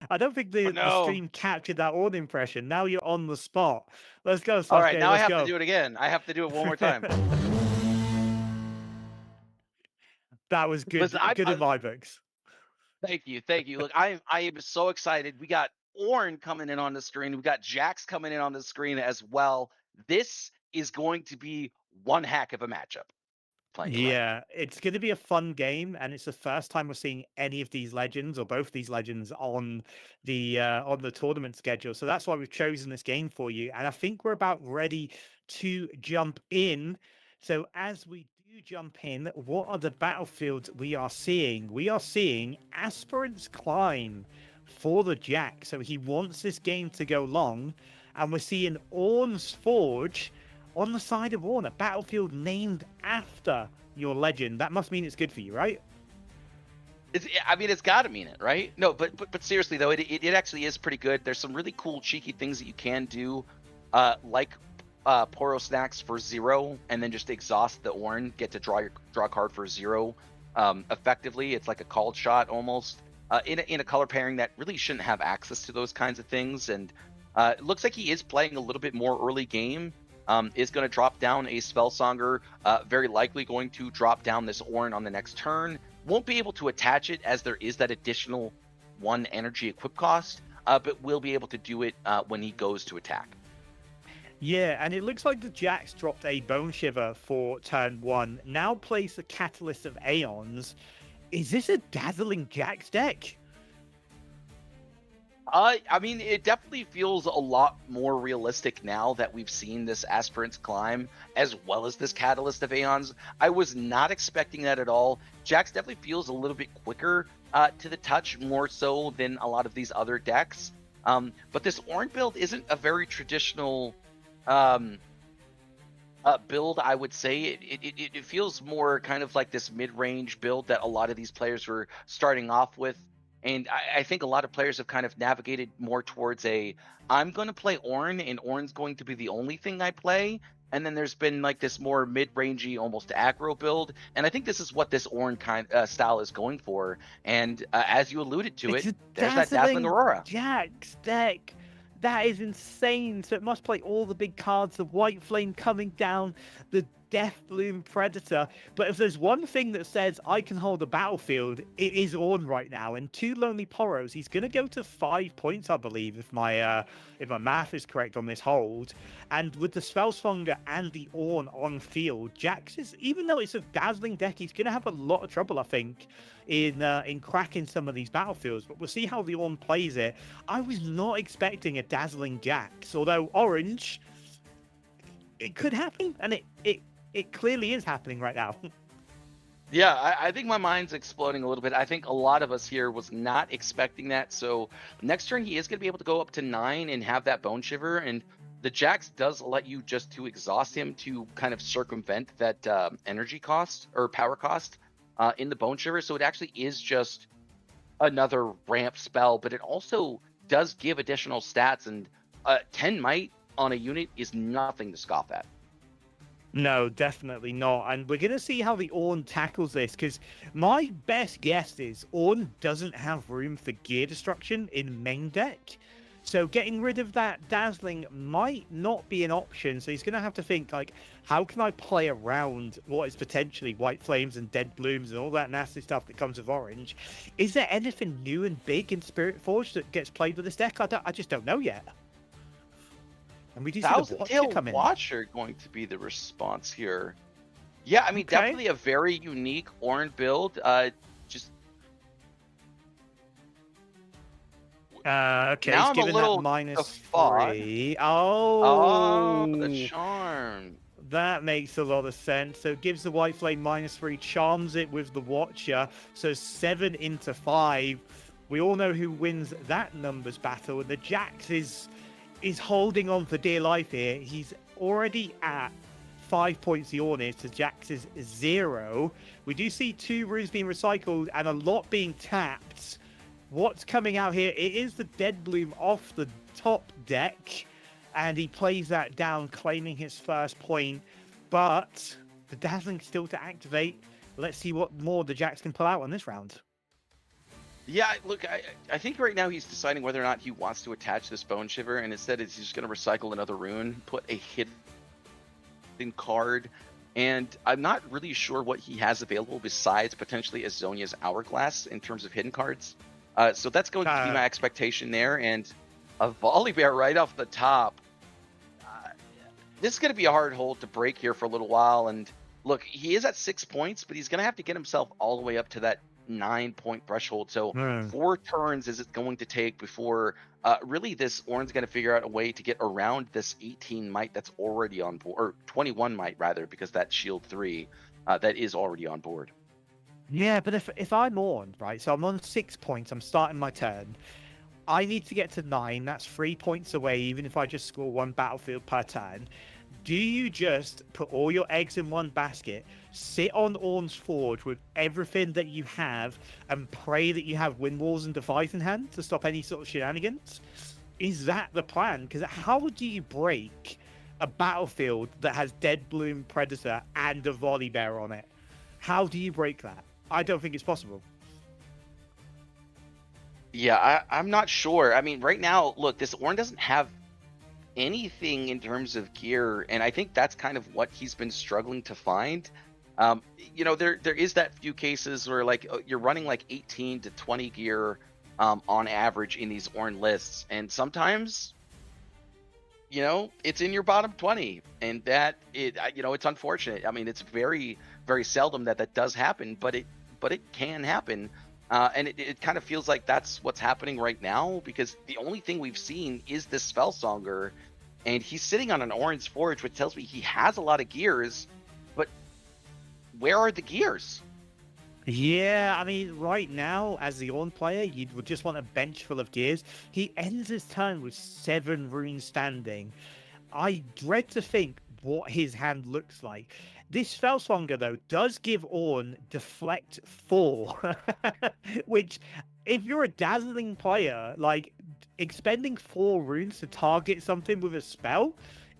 I don't think Oh the no. stream captured that Ornn impression. Now you're on the spot. Let's go, All right, Sasuke. now I Let's have to go. do it again. I have to do it one more time. That was Listen, good. Good in my books. thank you, thank you. Look, I am so excited. We got Ornn coming in on the screen. We got Jax coming in on the screen as well. This is going to be one heck of a matchup playing it right. Yeah, it's going to be a fun game, and it's the first time we're seeing any of these legends or both these legends on the tournament schedule. So that's why we've chosen this game for you. And I think we're about ready to jump in. So as we do jump in, what are the battlefields we are seeing? We are seeing Aspirant's Climb for the Jack. So he wants this game to go long, and we're seeing Ornn's Forge on the side of Ornn, a battlefield named after your legend. That must mean it's good for you, right? I mean, it's got to mean it, right? No, but seriously though, it actually is pretty good. There's some really cool, cheeky things that you can do, like Poro Snacks for 0, and then just exhaust the Ornn, get to draw a card for 0. Effectively, it's like a called shot almost. In a color pairing that really shouldn't have access to those kinds of things, and it looks like he is playing a little bit more early game. Is going to drop down a Spellsonger, very likely going to drop down this Ornn on the next turn. Won't be able to attach it as there is that additional 1 energy equip cost, but will be able to do it when he goes to attack. Yeah, and it looks like the Jax dropped a Bone Shiver for turn 1. Now plays the Catalyst of Aeons. Is this a Dazzling Jax deck? I mean, it definitely feels a lot more realistic now that we've seen this Aspirant's Climb as well as this Catalyst of Aeons. I was not expecting that at all. Jax definitely feels a little bit quicker to the touch, more so than a lot of these other decks. But this Ornn build isn't a very traditional build, I would say. It feels more kind of like this mid-range build that a lot of these players were starting off with. And I think a lot of players have kind of navigated more towards I'm going to play Ornn, and Ornn's going to be the only thing I play. And then there's been like this more mid-rangey, almost aggro build. And I think this is what this Ornn style is going for. And as you alluded to It's it, a there's that Dazzling Dazzling Aurora. Jax deck. That is insane. So it must play all the big cards, the White Flame coming down, the Death Bloom Predator. But if there's one thing that says I can hold a battlefield, it is Ornn right now. And 2 Lonely Poros, he's going to go to 5 points, I believe, if my math is correct on this hold. And with the Spellslonger and the Ornn on field, Jax is, even though it's a dazzling deck, he's going to have a lot of trouble, I think, in cracking some of these battlefields. But we'll see how the Ornn plays it. I was not expecting a dazzling Jax, although Orange, it could happen, and it clearly is happening right now. Yeah, I think my mind's exploding a little bit. I think a lot of us here was not expecting that. So next turn, he is going to be able to go up to 9 and have that Bone Shiver. And the Jax does let you just to exhaust him to kind of circumvent that energy cost or power cost in the Bone Shiver. So it actually is just another ramp spell, but it also does give additional stats. And 10 might on a unit is nothing to scoff at. No, definitely not. And we're going to see how the Ornn tackles this, because my best guess is Ornn doesn't have room for gear destruction in main deck. So getting rid of that Dazzling might not be an option. So he's going to have to think, like, how can I play around what is potentially White Flames and Dead Blooms and all that nasty stuff that comes with Orange? Is there anything new and big in Spiritforged that gets played with this deck? I just don't know yet. And we do see the Thousand Watcher Tail come in. Watcher going to be the response here. Yeah, I mean, Okay. definitely a very unique Ornn build. Just Okay, now he's I'm a given that little -3. Oh, the Oh, charm. that makes a lot of sense. So it gives the White Flame -3, charms it with the Watcher. So 7 into 5. We all know who wins that numbers battle. And the Jax is holding on for dear life here. He's already at 5 points the Ornn is to Jax's 0. We do see 2 runes being recycled and a lot being tapped. What's coming out here? It is the Dead Bloom off the top deck, and he plays that down, claiming his first point. But the Dazzling still to activate. Let's see what more the Jax can pull out on this round. Yeah, look, I think right now he's deciding whether or not he wants to attach this Bone Shiver, and instead he's just going to recycle another rune, put a hidden card, and I'm not really sure what he has available besides potentially Azonia's Hourglass in terms of hidden cards. So that's going to be my expectation there, and a Volibear right off the top. This is going to be a hard hold to break here for a little while, and look, he is at 6 points, but he's going to have to get himself all the way up to that 9-point threshold. So 4 turns is it going to take before really this Ornn's going to figure out a way to get around this 18 might that's already on board, or 21 might rather, because that shield 3 that is already on board. Yeah, but if I'm Ornn, right, so I'm on 6 points, I'm starting my turn. I need to get to 9, that's 3 points away, even if I just score 1 battlefield per turn. Do you just put all your eggs in one basket, sit on Ornn's Forge with everything that you have, and pray that you have Wind Walls and Defies in hand to stop any sort of shenanigans? Is that the plan? Because how do you break a battlefield that has Dead Bloom Predator and a Volibear on it? How do you break that? I don't think it's possible. Yeah, I'm not sure. I mean, right now, look, this Ornn doesn't have anything in terms of gear, and I think that's kind of what he's been struggling to find. There is that few cases where like you're running like 18 to 20 gear on average in these Ornn lists, and sometimes it's in your bottom 20, and that it's unfortunate. I mean, it's very, very seldom that does happen, but it can happen. And it kind of feels like that's what's happening right now, because the only thing we've seen is this Spellsonger, and he's sitting on an Ornn's Forge, which tells me he has a lot of gears, but where are the gears? Yeah, I mean, right now, as the Ornn player, you would just want a bench full of gears. He ends his turn with 7 runes standing. I dread to think what his hand looks like. This Felswonger, though, does give Ornn Deflect 4, which, if you're a dazzling player, like, expending 4 runes to target something with a spell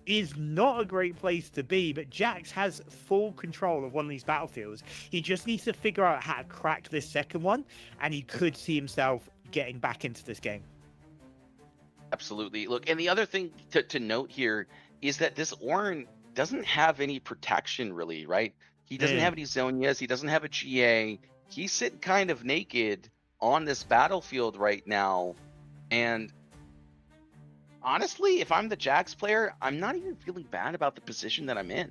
is not a great place to be, but Jax has full control of one of these battlefields. He just needs to figure out how to crack this second one, and he could see himself getting back into this game. Absolutely. Look, and the other thing to note here is that this Ornn doesn't have any protection, really, right? He doesn't have any Zonias. He doesn't have a GA. He's sitting kind of naked on this battlefield right now. And honestly, if I'm the Jax player, I'm not even feeling bad about the position that I'm in.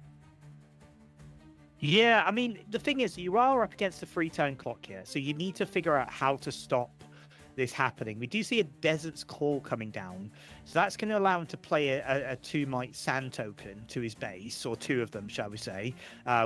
Yeah, I mean, the thing is, you are up against the 3-turn clock here, so you need to figure out how to stop this happening. We do see a Desert's Call coming down, so that's going to allow him to play a 2-might sand token to his base, or 2 of them, shall we say,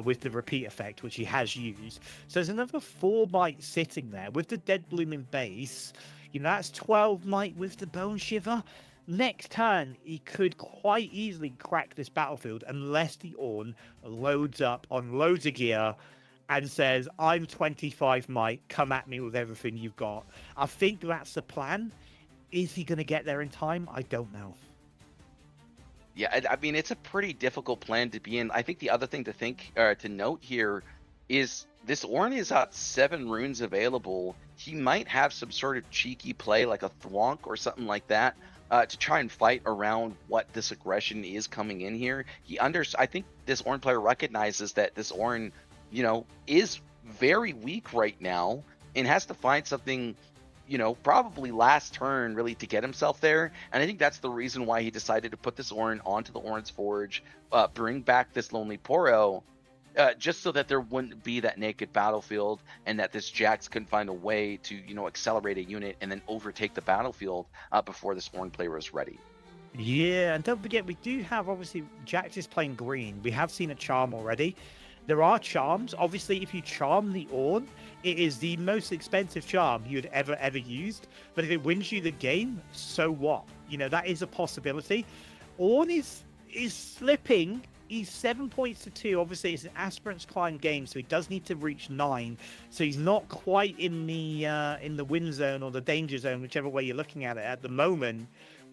with the repeat effect, which he has used. So there's another 4-might sitting there with the Dead Blooming base. That's 12 might with the Bone Shiver. Next turn, he could quite easily crack this battlefield unless the Ornn loads up on loads of gear and says, I'm 25 might, come at me with everything you've got. I think that's the plan. Is he going to get there in time? I don't know. Yeah, I mean, it's a pretty difficult plan to be in. I think the other thing to note here is this Ornn is at 7 runes available. He might have some sort of cheeky play like a Thwonk or something like that to try and fight around what this aggression is coming in here. I think this Ornn player recognizes that this Ornn is very weak right now and has to find something, probably last turn really to get himself there. And I think that's the reason why he decided to put this Ornn onto the Ornn's Forge, bring back this Lonely Poro, just so that there wouldn't be that naked battlefield and that this Jax couldn't find a way to, accelerate a unit and then overtake the battlefield before this Ornn player was ready. Yeah, and don't forget, we do have, obviously, Jax is playing green. We have seen a charm already. There are charms. Obviously, if you charm the Ornn, it is the most expensive charm you'd ever used. But if it wins you the game, so what? That is a possibility. Ornn is slipping. He's 7 points to 2. Obviously, it's an aspirant's climb game, so he does need to reach 9. So he's not quite in the win zone or the danger zone, whichever way you're looking at it at the moment.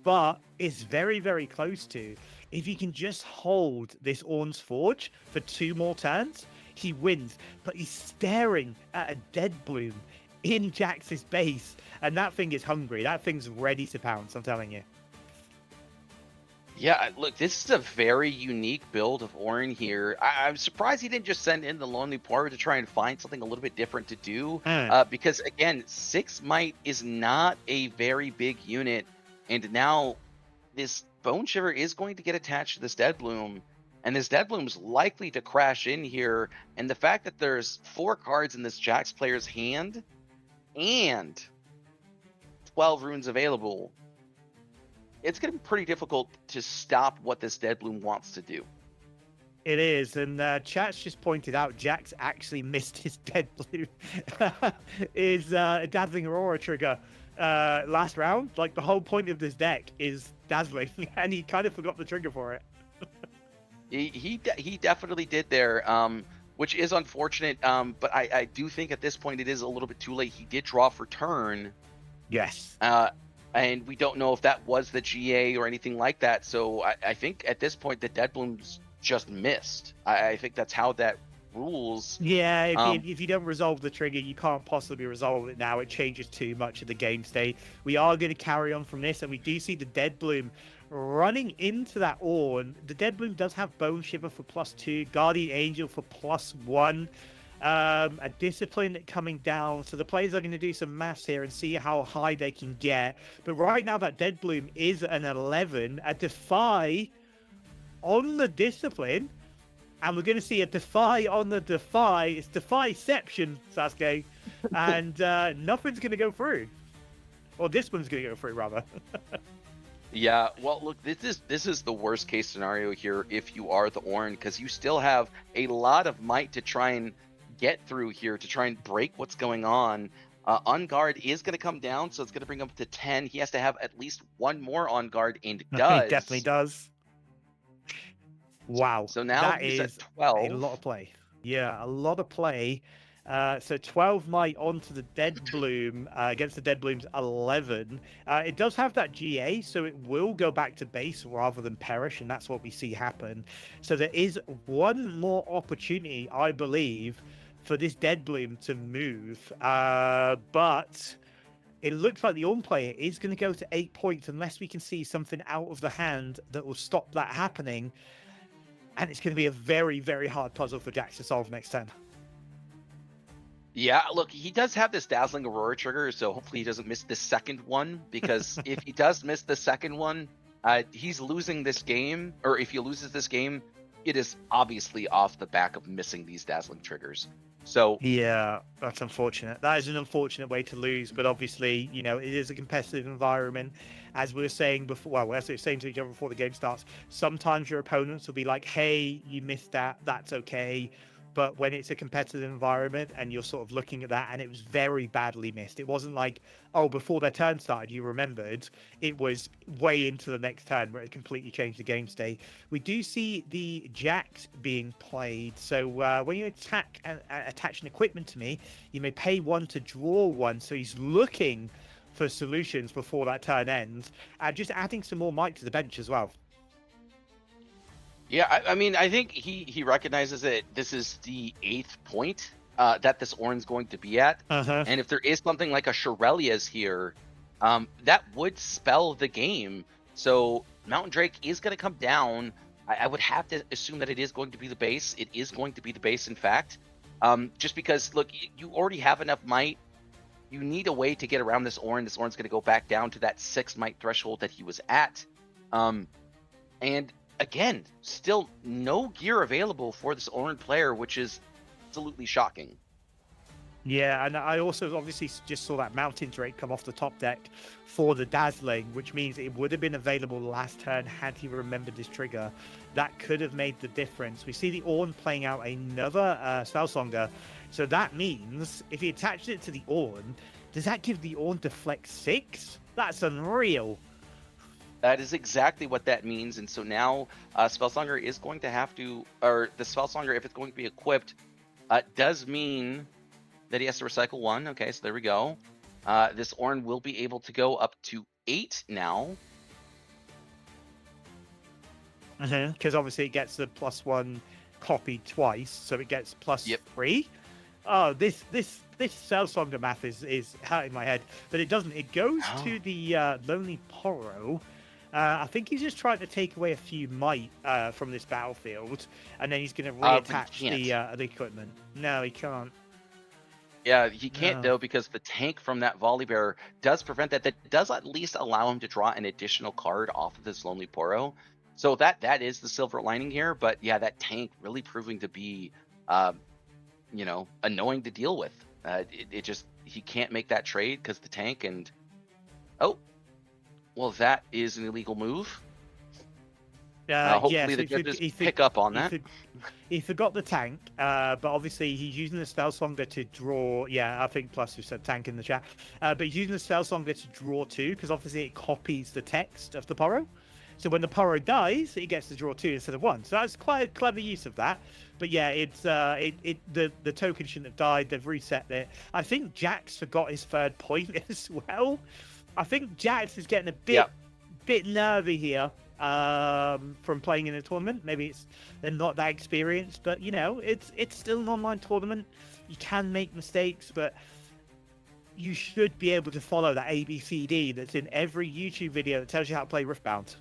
But it's very, very close to. If he can just hold this Ornn's Forge for 2 more turns, he wins. But he's staring at a Dead Bloom in Jax's base, and that thing is hungry. That thing's ready to pounce, I'm telling you. Yeah, look, this is a very unique build of Ornn here. I'm surprised he didn't just send in the Lonely Power to try and find something a little bit different to do. Because, again, 6 Might is not a very big unit. And now this Bone Shiver is going to get attached to this Dead Bloom. And this Dead Bloom's likely to crash in here. And the fact that there's 4 cards in this Jax player's hand and 12 runes available, it's going to be pretty difficult to stop what this Dead Bloom wants to do. It is, and Chat's just pointed out Jax actually missed his Dead Bloom. His Dazzling Aurora trigger last round. Like, the whole point of this deck is Dazzling, and he kind of forgot the trigger for it. He definitely did there, which is unfortunate, but I do think at this point it is a little bit too late. He did draw for turn. Yes. And we don't know if that was the GA or anything like that. So I think at this point the Dead Bloom's just missed. I think that's how that rules. Yeah, if you don't resolve the trigger, you can't possibly resolve it now. It changes too much of the game state. We are going to carry on from this, and we do see the Dead Bloom running into that Ornn. The Dead Bloom does have Bone Shiver for +2, Guardian Angel for +1. A Discipline coming down, so the players are going to do some maths here and see how high they can get. But right now that Dead Bloom is an 11, a Defy on the Discipline, and we're going to see a Defy on the Defy. It's Defyception, Sasuke, and nothing's going to go through, or this one's going to go through rather. Yeah, well, look, this is the worst case scenario here if you are the Ornn, because you still have a lot of might to try and get through here, to try and break what's going on. On guard is going to come down, so it's going to bring him up to 10. He has to have at least one more on guard, and does. He definitely does. Wow. So now that he's is at 12. A lot of play. Yeah, a lot of play. So 12 might onto the Dead Bloom against the Dead Bloom's 11. It does have that GA, so it will go back to base rather than perish, and that's what we see happen. So there is one more opportunity, I believe, for this Dead Bloom to move. But it looks like the Ornn player is going to go to 8 points unless we can see something out of the hand that will stop that happening. And it's going to be a very, very hard puzzle for Jax to solve next turn. Yeah, look, he does have this Dazzling Aurora trigger, so hopefully he doesn't miss the second one, because if he does miss the second one, he's losing this game, or if he loses this game, it is obviously off the back of missing these Dazzling triggers. So yeah, that's unfortunate. That is an unfortunate way to lose, but obviously, you know, it is a competitive environment. As we were saying before, well, as we were saying to each other before the game starts, sometimes your opponents will be like, hey, you missed that, that's okay. But when it's a competitive environment and you're sort of looking at that, and it was very badly missed. It wasn't like, oh, before their turn started, you remembered. It was way into the next turn where it completely changed the game state. We do see the Jax being played. So when you attach an equipment to me, you may pay 1 to draw 1. So he's looking for solutions before that turn ends. Just adding some more might to the bench as well. yeah, I mean, I think he recognizes that this is the 8th point that this Ornn's going to be at. And if there is something like a Shirelia's here, that would spell the game. So Mountain Drake is going to come down. I would have to assume that it is going to be the base. It is going to be the base, in fact. Just because, look, you already have enough might. You need a way to get around this Ornn. This Ornn's going to go back down to that 6 might threshold that he was at. And again, still no gear available for this Ornn player, which is absolutely shocking. Yeah, and I also obviously just saw that Mountain Drake come off the top deck for the Dazzling, which means it would have been available last turn had he remembered this trigger. That could have made the difference. We see the Ornn playing out another Spellsonger, so that means if he attached it to the Ornn, does that give the Ornn Deflect 6? That's unreal. That is exactly what that means, and so now Spellsonger is going to have to, or the Spellsonger, if it's going to be equipped, does mean that he has to recycle 1. Okay, so there we go. This Ornn will be able to go up to 8 now. Because obviously it gets the +1 copied twice, so it gets +3. Oh, this Cellslonger math is hurting my head, but it doesn't. It goes Oh. to the Lonely Poro. I think he's just trying to take away a few might from this battlefield, and then he's going to But he reattach can't. the equipment. No, he can't. Yeah, he can't No. though because the tank from that volley bear does prevent that. That does at least allow him to draw an additional card off of this Lonely Poro. So that is the silver lining here. But yeah, that tank really proving to be, um, annoying to deal with. It just he can't make that trade because the tank and oh well that is an illegal move. Yeah, Hopefully so the judges pick up on he, that. for, he forgot the tank, but obviously he's using the Spellslonger to draw. Yeah, I think Plus who said tank in the chat. But he's using the Spellslonger to draw two, because obviously it copies the text of the Poro. So when the Poro dies, he gets to draw two instead of one. So that's quite a clever use of that. But yeah, it's the token shouldn't have died. They've reset it. I think Jax forgot his third point as well. I think Jax is getting a bit nervy here from playing in a tournament. Maybe they're not that experienced, but it's still an online tournament. You can make mistakes, but you should be able to follow that ABCD that's in every YouTube video that tells you how to play Riftbound.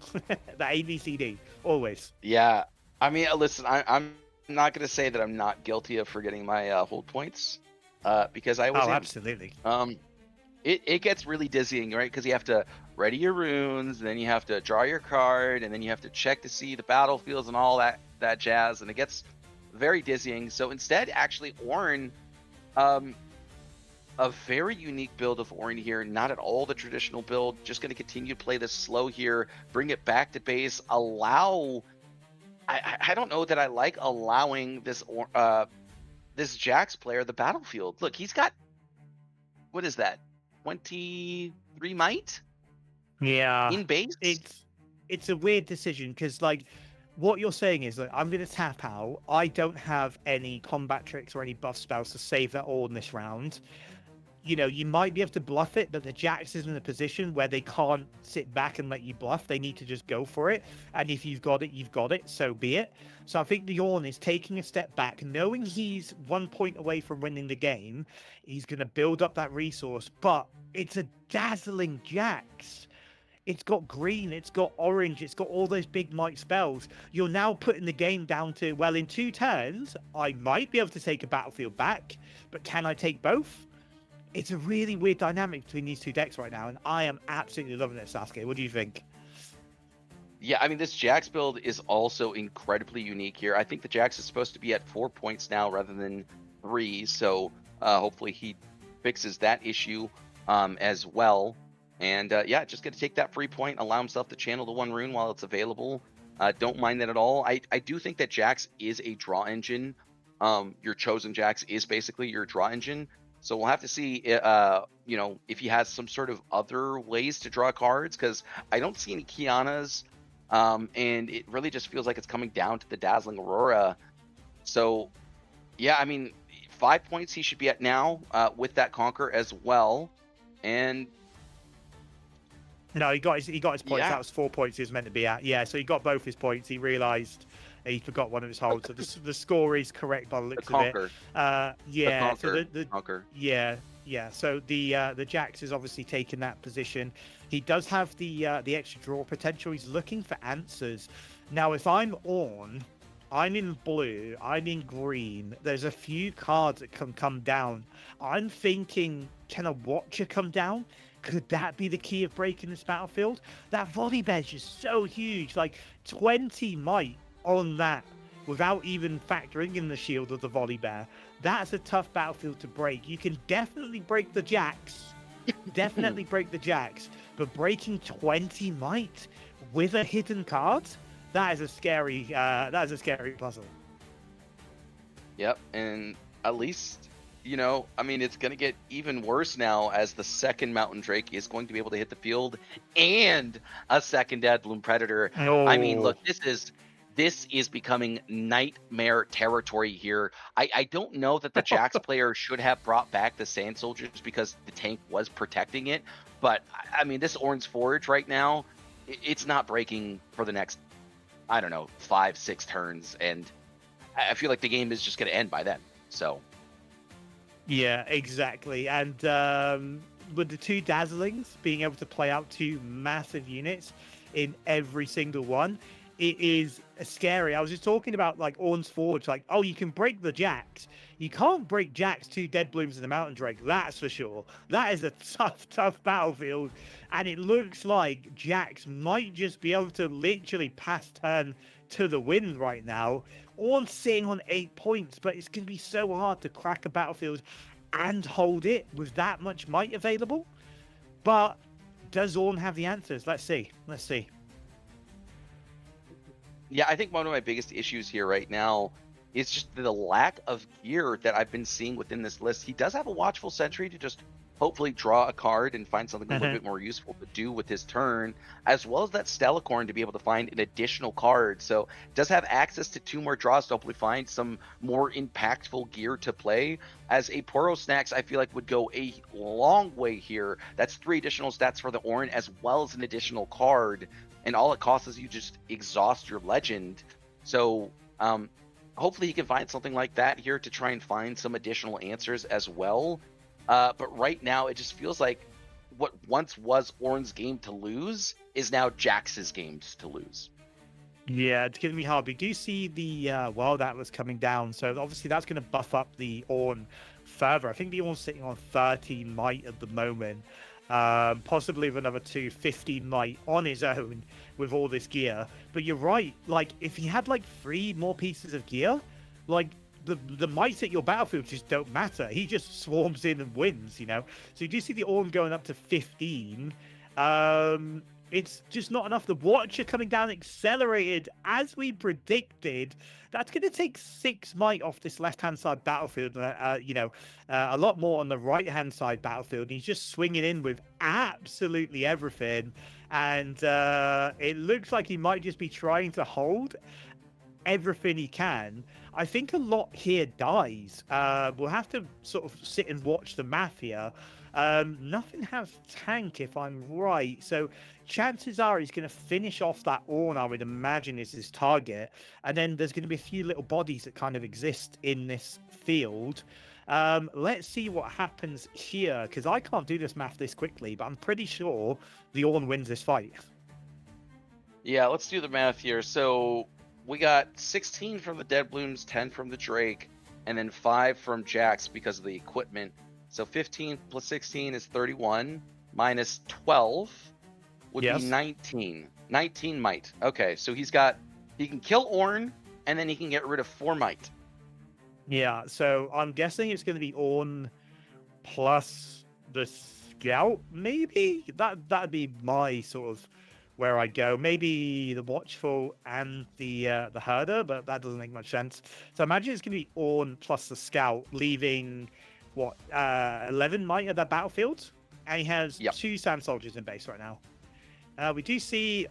That ABCD always. Yeah, I mean, listen, I'm not gonna say that I'm not guilty of forgetting my hold points, because I was. Oh, absolutely. It gets really dizzying, right? Because you have to ready your runes, then you have to draw your card, and then you have to check to see the battlefields and all that jazz, and it gets very dizzying. So instead, actually, Ornn, a very unique build of Ornn here, not at all the traditional build. Just going to continue to play this slow here, bring it back to base, allow. I don't know that I like allowing this Jax player the battlefield. Look, he's got, what is that? 23 might Yeah, in base. it's a weird decision, because what you're saying is that I'm going to tap out. I don't have any combat tricks or any buff spells to save that all in this round. You might be able to bluff it, but the Jax is in a position where they can't sit back and let you bluff. They need to just go for it. And if you've got it, you've got it. So be it. So I think the Ornn is taking a step back, knowing he's 1 point away from winning the game. He's going to build up that resource, but it's a dazzling Jax. It's got green, it's got orange, it's got all those big might spells. You're now putting the game down to, well, in 2 turns, I might be able to take a battlefield back, but can I take both? It's a really weird dynamic between these two decks right now, and I am absolutely loving it, Sasuke. What do you think? Yeah, I mean, this Jax build is also incredibly unique here. I think the Jax is supposed to be at 4 points now rather than 3, so hopefully he fixes that issue as well. And yeah, just going to take that free point, allow himself to channel the 1 rune while it's available. Don't mind that at all. I do think that Jax is a draw engine. Your chosen Jax is basically your draw engine. So we'll have to see, if he has some sort of other ways to draw cards, because I don't see any Kianas, and it really just feels like it's coming down to the Dazzling Aurora. So, yeah, I mean, 5 points he should be at now with that Conquer as well. And no, he got his points. Yeah. That was 4 points he was meant to be at. Yeah, so he got both his points. He realised he forgot one of his holds. So the score is correct by the looks of it. Yeah, so the Conquer. Yeah. So the Jax is obviously taking that position. He does have the extra draw potential. He's looking for answers. Now, if I'm Ornn, I'm in blue, I'm in green. There's a few cards that can come down. I'm thinking, can a Watcher come down? Could that be the key of breaking this battlefield? That volley bear is just so huge, 20 might on that without even factoring in the shield of the volley bear. That's a tough battlefield to break. You can definitely break the Jax, but breaking 20 might with a hidden card, that is a scary puzzle. Yep, and at least, I mean, it's going to get even worse now as the second Mountain Drake is going to be able to hit the field and a second Dead Bloom Predator. Oh. I mean, look, this is becoming nightmare territory here. I don't know that the Jax player should have brought back the Sand Soldiers because the tank was protecting it. But, I mean, this Ornn's Forge right now, it's not breaking for the next, 5-6 turns. And I feel like the game is just going to end by then. So, Yeah, exactly. And with the two Dazzlings being able to play out two massive units in every single one, it is scary. I was just talking about like Ornn's Forge, like, oh, you can break the Jacks. You can't break Jacks, two Dead Blooms, and the Mountain Drake. That's for sure. That is a tough, tough battlefield. And it looks like Jacks might just be able to literally pass turn to the win right now. Ornn's sitting on 8 points, but it's going to be so hard to crack a battlefield and hold it with that much might available. But does Ornn have the answers? Let's see. Let's see. Yeah, I think one of my biggest issues here right now is just the lack of gear that I've been seeing within this list. He does have a Watchful Sentry to just hopefully draw a card and find something a little bit more useful to do with his turn, as well as that Stellacorn to be able to find an additional card. So does have access to 2 more draws to hopefully find some more impactful gear to play. As a Poro Snacks, I feel like would go a long way here. That's 3 additional stats for the Ornn, as well as an additional card. And all it costs is you just exhaust your legend. So hopefully he can find something like that here to try and find some additional answers as well. But right now, it just feels like what once was Ornn's game to lose is now Jax's games to lose. Yeah, it's going to be hard. We do see the Wild Atlas coming down, so obviously that's going to buff up the Ornn further. I think the Ornn's sitting on 13 might at the moment, possibly with another 250 might on his own with all this gear. But you're right, like if he had like 3 more pieces of gear, like the might at your battlefield just don't matter. He just swarms in and wins, you know. So you do see the Ornn going up to 15. It's just not enough. The Watcher coming down accelerated as we predicted. That's going to take 6 might off this left-hand side battlefield. A lot more on the right-hand side battlefield. He's just swinging in with absolutely everything. And it looks like he might just be trying to hold everything he can. I think a lot here dies. We'll have to sort of sit and watch the math here. Nothing has tank, if I'm right. So chances are he's going to finish off that Ornn, I would imagine, is his target. And then there's going to be a few little bodies that kind of exist in this field. Let's see what happens here, because I can't do this math this quickly, but I'm pretty sure the Ornn wins this fight. Yeah, let's do the math here. So we got 16 from the Dead Blooms, 10 from the Drake, and then 5 from Jax because of the equipment. So 15 plus 16 is 31, minus 12 would be 19. 19 might. Okay, so he can kill Ornn, and then he can get rid of 4 might. Yeah, so I'm guessing it's going to be Ornn plus the Scout, maybe? That'd be my sort of where I go. Maybe the Watchful and the Herder, but that doesn't make much sense. So I imagine it's going to be Ornn plus the Scout, leaving 11 might at that battlefield, and he has 2 Sand Soldiers in base right now. We do see,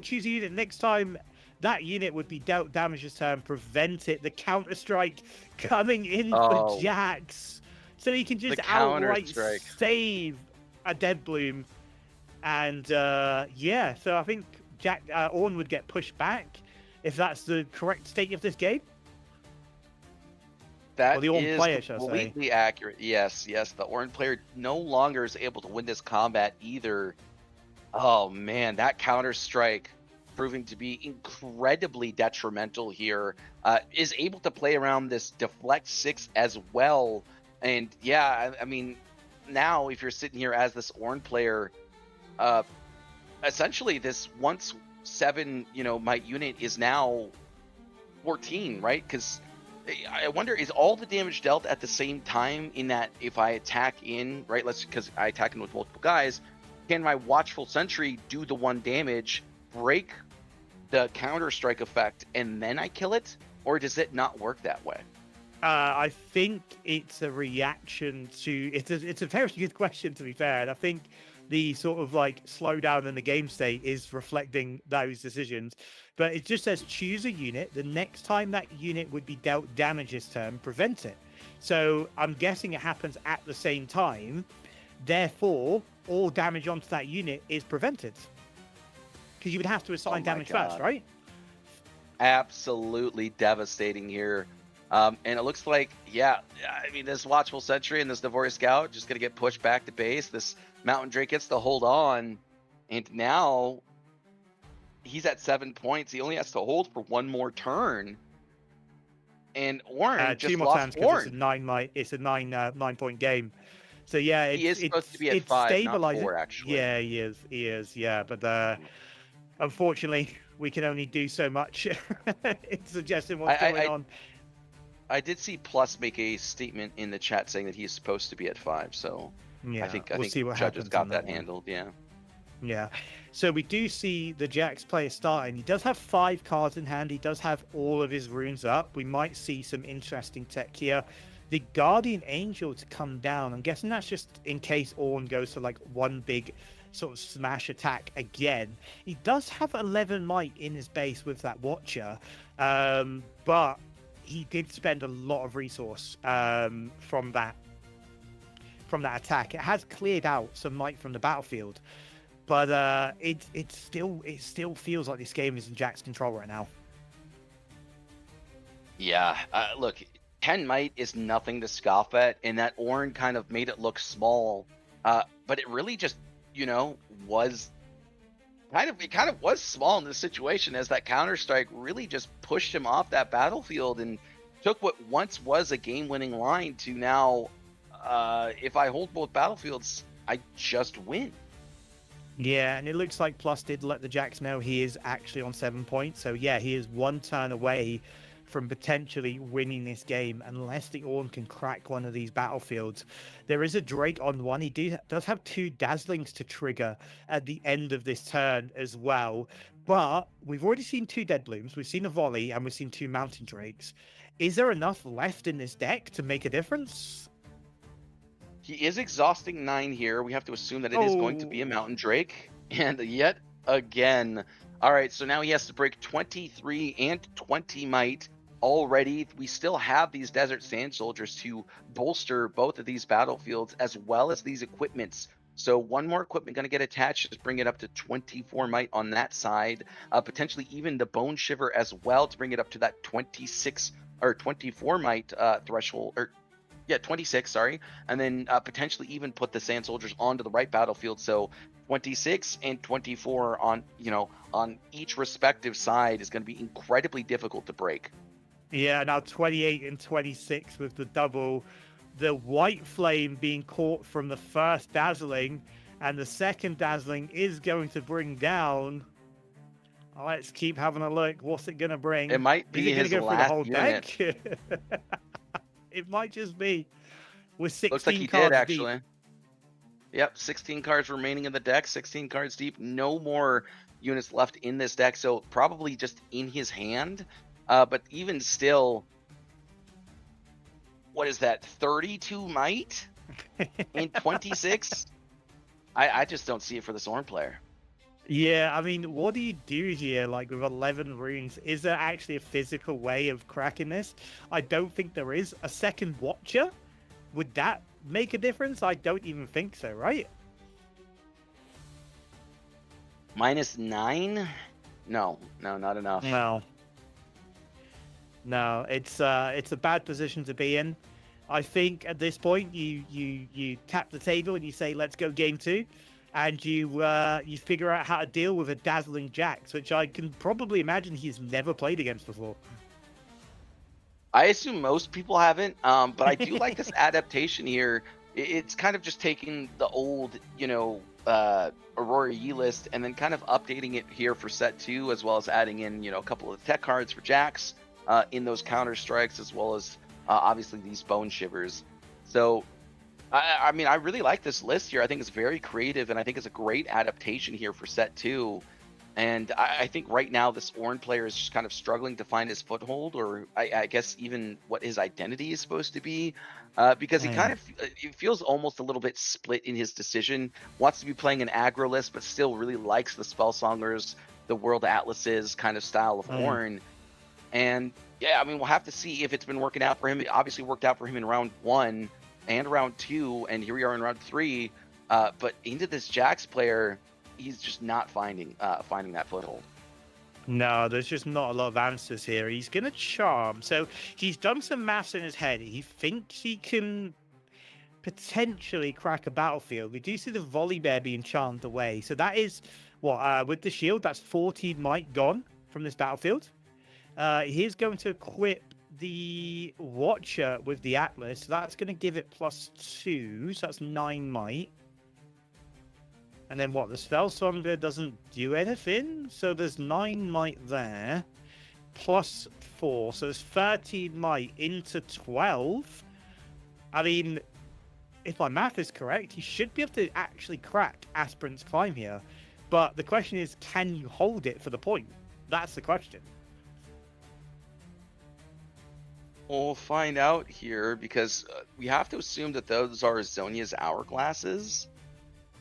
choose a unit next time. That unit would be dealt damage this turn, prevent it. The counter strike coming in for Jax, so he can just outright save a Dead Bloom. And so I think Ornn would get pushed back if that's the correct state of this game. That is completely accurate. Yes. The Ornn player no longer is able to win this combat either. Oh man, that counter strike proving to be incredibly detrimental here. Is able to play around this deflect 6 as well. And yeah, I mean, now if you're sitting here as this Ornn player, essentially this once 7 might unit is now 14, right? Because I wonder, is all the damage dealt at the same time, in that if I attack in, right, because I attack in with multiple guys, can my Watchful Sentry do the 1 damage, break the counter strike effect, and then I kill it? Or does it not work that way? I think it's a reaction to it's a very good question, to be fair, and I think the sort of like slowdown in the game state is reflecting those decisions. But it just says choose a unit. The next time that unit would be dealt damage this turn, prevent it. So I'm guessing it happens at the same time. Therefore, all damage onto that unit is prevented. Because you would have to assign damage first, right? Absolutely devastating here. And it looks like, yeah, I mean, this Watchful Sentry and this Devoria Scout just going to get pushed back to base. This Mountain Drake gets to hold on. And now he's at 7 points. He only has to hold for one more turn. And Ornn Two just more lost turns because it's a Ornn. It's a 9 point game. So yeah, He is supposed to be at it's 5, not stabilizing. 4, actually. Yeah, he is. Yeah, but unfortunately, we can only do so much in suggesting what's going on. I did see Plus make a statement in the chat saying that he's supposed to be at 5. So yeah, I think see what judges happens got on that one. handled. Yeah. Yeah. So we do see the Jax player starting. He does have 5 cards in hand. He does have all of his runes up. We might see some interesting tech here. The Guardian Angel to come down. I'm guessing that's just in case Ornn goes for like one big sort of smash attack again. He does have 11 might in his base with that Watcher, but he did spend a lot of resource from that attack. It has cleared out some might from the battlefield. But it still feels like this game is in Jack's control right now. Yeah, look, 10 might is nothing to scoff at, and that Ornn kind of made it look small, but it really just, was kind of was small in this situation, as that counterstrike really just pushed him off that battlefield and took what once was a game-winning line to now, if I hold both battlefields, I just win. Yeah, and it looks like Plus did let the Jax know he is actually on 7 points. So yeah, he is one turn away from potentially winning this game unless the Ornn can crack one of these battlefields. There is a Drake on one. He does have 2 Dazzlings to trigger at the end of this turn as well. But we've already seen 2 Dead Blooms. We've seen a Volley and we've seen 2 Mountain Drakes. Is there enough left in this deck to make a difference? He is exhausting 9 here. We have to assume that it is going to be a Mountain Drake. And yet again. All right, so now he has to break 23 and 20 might already. We still have these Desert Sand Soldiers to bolster both of these battlefields as well as these equipments. So one more equipment going to get attached, just bring it up to 24 might on that side. Potentially even the Bone Shiver as well to bring it up to that 26 or 24 might threshold, or 26, sorry. And then potentially even put the Sand Soldiers onto the right battlefield. So 26 and 24 on, on each respective side is going to be incredibly difficult to break. Yeah, now 28 and 26 with the double. The White Flame being caught from the first Dazzling, and the second Dazzling is going to bring down. Let's keep having a look. What's it going to bring? It might be his go last for the whole unit. deck? It might just be. With 16 Looks like he cards did, actually. deep. Yep, 16 cards remaining in the deck, 16 cards deep. No more units left in this deck, so probably just in his hand. But even still, what is that, 32 might in 26? I just don't see it for this Ornn player. Yeah, I mean, what do you do here, like, with 11 runes? Is there actually a physical way of cracking this? I don't think there is. A second Watcher? Would that make a difference? I don't even think so, right? -9? No, not enough. No, it's a bad position to be in. I think at this point you tap the table and you say, let's go game 2. And you figure out how to deal with a Dazzling Jax, which I can probably imagine he's never played against before. I assume most people haven't, but I do like this adaptation here. It's kind of just taking the old, Aurora Yi list and then kind of updating it here for set 2, as well as adding in, a couple of tech cards for Jax in those counter strikes, as well as obviously these Bone Shivers. So I mean, I really like this list here. I think it's very creative, and I think it's a great adaptation here for set 2. And I think right now this Ornn player is just kind of struggling to find his foothold, or I guess even what his identity is supposed to be, because he kind of it feels almost a little bit split in his decision. Wants to be playing an aggro list, but still really likes the Spellsongers, the World Atlases kind of style of Ornn. And yeah, I mean, we'll have to see if it's been working out for him. It obviously worked out for him in round 1 and round 2, and here we are in round 3. But into this Jax player, he's just not finding that foothold. No, there's just not a lot of answers here. He's going to charm. So he's done some maths in his head. He thinks he can potentially crack a battlefield. We do see the volley bear being charmed away. So that is, what, with the shield, that's 14 might gone from this battlefield. He's going to equip the Watcher with the Atlas. So that's going to give it +2. So that's 9 might. And then what? The Spellsongre doesn't do anything. So there's 9 might there. +4. So there's 13 might into 12. I mean, if my math is correct, he should be able to actually crack Aspirant's Climb here. But the question is, can you hold it for the point? That's the question. We'll find out here because we have to assume that those are Zonia's hourglasses.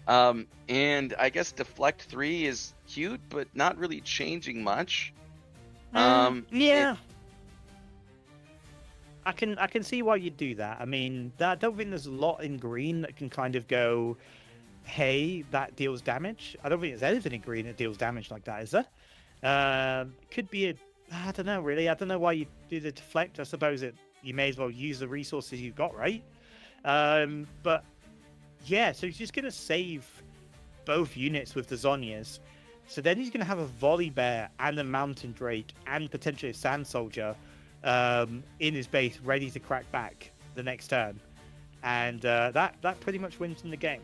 And I guess Deflect 3 is cute, but not really changing much. Yeah. I can see why you'd do that. I mean, I don't think there's a lot in green that can kind of go, hey, that deals damage. I don't think there's anything in green that deals damage like that, is there? Could be I don't know, really. I don't know why you do the Deflect. I suppose you may as well use the resources you've got, right? But yeah, so he's just going to save both units with the Zonias. So then he's going to have a Volley Bear and a Mountain Drake and potentially a Sand Soldier in his base, ready to crack back the next turn. And that pretty much wins in the game.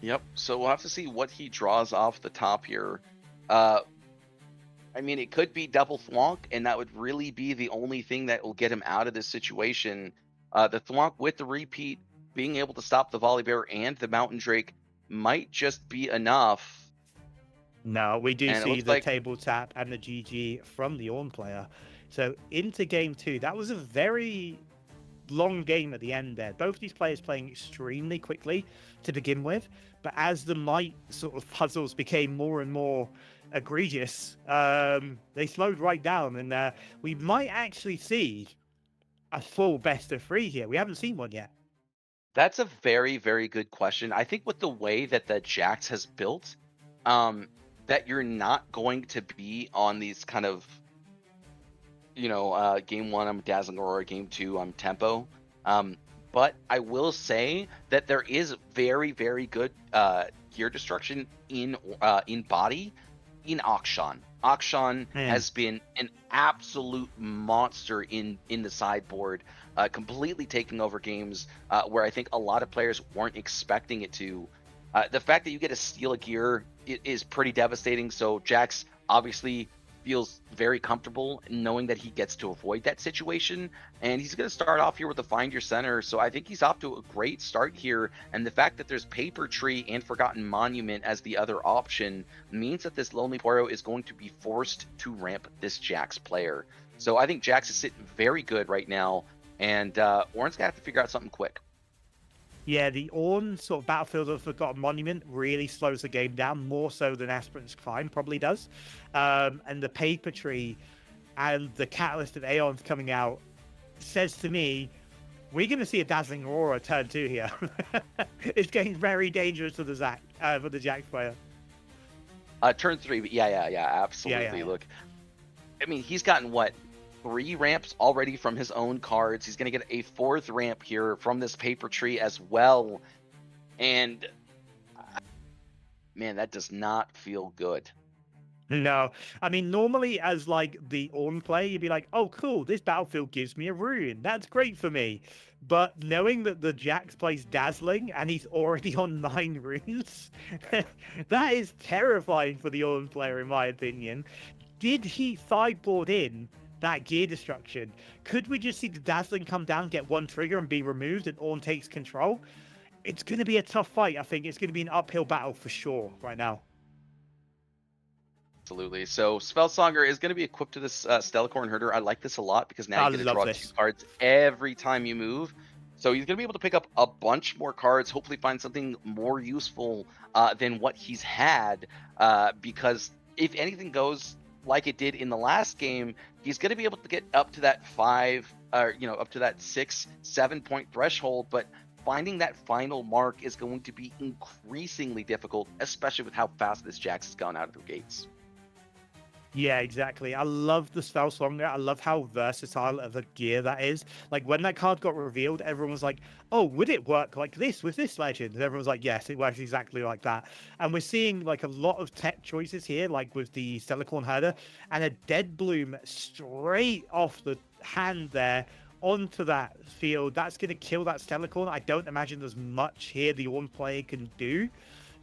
Yep, so we'll have to see what he draws off the top here. I mean, it could be double Thwonk, and that would really be the only thing that will get him out of this situation. The Thwonk with the repeat, being able to stop the Volley Bear and the Mountain Drake might just be enough. No, we do see the table tap and the GG from the Ornn player. So into game 2, that was a very long game at the end there. Both these players playing extremely quickly to begin with, but as the might sort of puzzles became more and more egregious, they slowed right down, and we might actually see a full best of 3 here. We haven't seen one yet. That's a very, very good question. I think with the way that the Jax has built, that you're not going to be on these kind of, game 1, I'm Dazzling Aurora, game 2, I'm Tempo. But I will say that there is very, very good gear destruction in body in Akshan. Akshan has been an absolute monster in the sideboard, completely taking over games where I think a lot of players weren't expecting it to. The fact that you get to steal a gear is pretty devastating. So Jax obviously feels very comfortable knowing that he gets to avoid that situation, and he's going to start off here with a Find Your Center. So I think he's off to a great start here, and the fact that there's Paper Tree and Forgotten Monument as the other option means that this Lonely Poro is going to be forced to ramp this Jax player. So I think Jax is sitting very good right now, and Ornn's going to have to figure out something quick. Yeah, the Ornn sort of Battlefield of Forgotten Monument really slows the game down, more so than Aspirant's Climb probably does. And the Paper Tree and the Catalyst of Aeons coming out says to me, we're going to see a Dazzling Aurora turn 2 here. It's getting very dangerous for the Jax player. Turn 3, but yeah, absolutely. Yeah. Look, I mean, he's gotten 3 ramps already from his own cards. He's going to get a 4th ramp here from this Paper Tree as well. And man, that does not feel good. No, I mean, normally as like the Ornn player, you'd be like, oh, cool, this battlefield gives me a rune. That's great for me. But knowing that the Jax plays Dazzling and he's already on 9 runes, that is terrifying for the Ornn player, in my opinion. Did he sideboard in that gear destruction? Could we just see the Dazzling come down, get 1 trigger and be removed, and Ornn takes control? It's going to be a tough fight. I think it's going to be an uphill battle for sure right now. Absolutely. So Spellsonger is going to be equipped to this Stellacorn Herder. I like this a lot because now you get to draw 2 cards every time you move. So he's going to be able to pick up a bunch more cards, hopefully find something more useful than what he's had, because if anything goes like it did in the last game, he's going to be able to get up to that 5, or up to that 6-7 point threshold, but finding that final mark is going to be increasingly difficult, especially with how fast this Jax has gone out of the gates. Yeah, exactly. I love the spell stronger. I love how versatile of a gear that is. Like when that card got revealed, everyone was like, "Oh, would it work like this with this legend?" And everyone was like, "Yes, it works exactly like that." And we're seeing like a lot of tech choices here, like with the Stellarcorn Herder and a Dead Bloom straight off the hand there onto that field. That's going to kill that Stellarcorn. I don't imagine there's much here the Ornn player can do.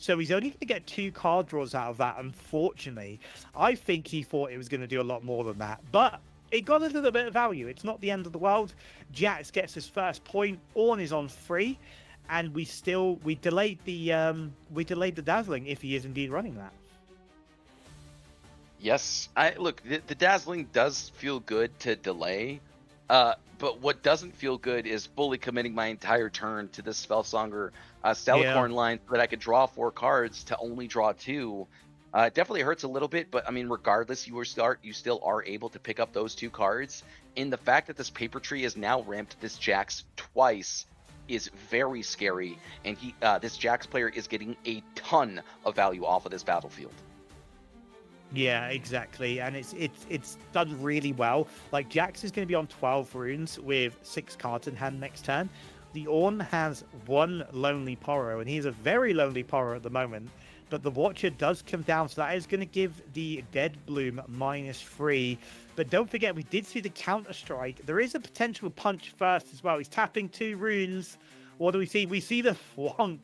So he's only going to get 2 card draws out of that, unfortunately. I think he thought it was going to do a lot more than that, but it got a little bit of value. It's not the end of the world. Jax gets his first point. Ornn is on 3, and we delayed the dazzling if he is indeed running that. Yes, I look. The dazzling does feel good to delay, but what doesn't feel good is fully committing my entire turn to this Spellsonger Stellarcorn line so that I could draw 4 cards to only draw 2. It definitely hurts a little bit, but I mean, regardless, you still are able to pick up those 2 cards. And the fact that this paper tree is now ramped this Jax twice is very scary, and this Jax player is getting a ton of value off of this battlefield. Yeah, exactly, and it's done really well. Like Jax is going to be on 12 runes with 6 cards in hand next turn. The Ornn has 1 lonely Poro, and he's a very lonely Poro at the moment. But the Watcher does come down, so that is going to give the Dead Bloom -3. But don't forget, we did see the Counter Strike. There is a potential punch first as well. He's tapping 2 runes. What do we see? We see the Flonk.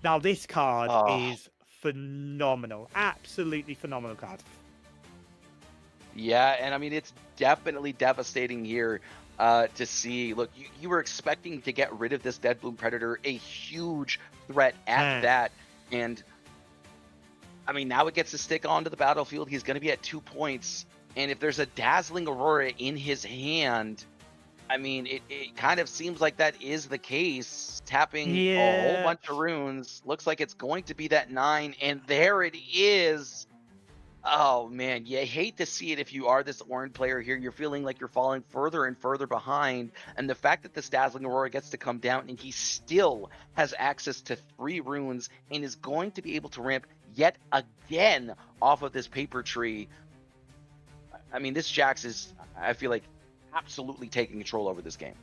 Now this card is phenomenal, absolutely phenomenal card. Yeah, and I mean it's definitely devastating here to see. Look, you were expecting to get rid of this Dead Bloom Predator, a huge threat at that, and I mean now it gets to stick onto the battlefield. He's going to be at 2 points, and if there's a Dazzling Aurora in his hand, I mean, it kind of seems like that is the case. Tapping a whole bunch of runes. Looks like it's going to be that 9, and there it is. Oh, man, you hate to see it if you are this Ornn player here. You're feeling like you're falling further and further behind, and the fact that this Dazzling Aurora gets to come down, and he still has access to 3 runes, and is going to be able to ramp yet again off of this paper tree. I mean, this Jax is, I feel like, absolutely taking control over this game.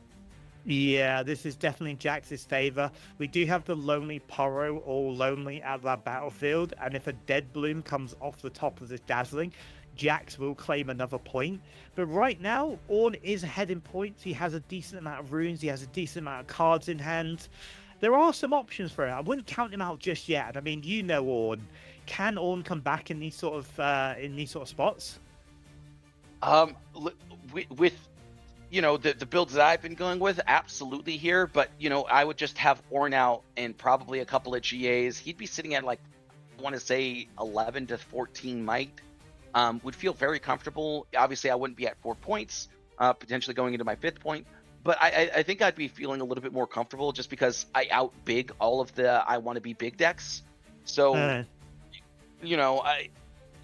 Yeah, this is definitely Jax's favor. We do have the lonely Poro all lonely at that battlefield, and if a Dead Bloom comes off the top of this Dazzling, Jax will claim another point. But right now, Ornn is ahead in points. He has a decent amount of runes. He has a decent amount of cards in hand. There are some options for it. I wouldn't count him out just yet. I mean, you know Ornn. Can Ornn come back in these sort of spots? With you know, the builds that I've been going with, absolutely here. But, you know, I would just have Ornn out and probably a couple of GAs. He'd be sitting at, like, I want to say 11 to 14 might. Would feel very comfortable. Obviously, I wouldn't be at 4 points, potentially going into my 5th point. But I think I'd be feeling a little bit more comfortable just because I out big all of the I want to be big decks. So, you know,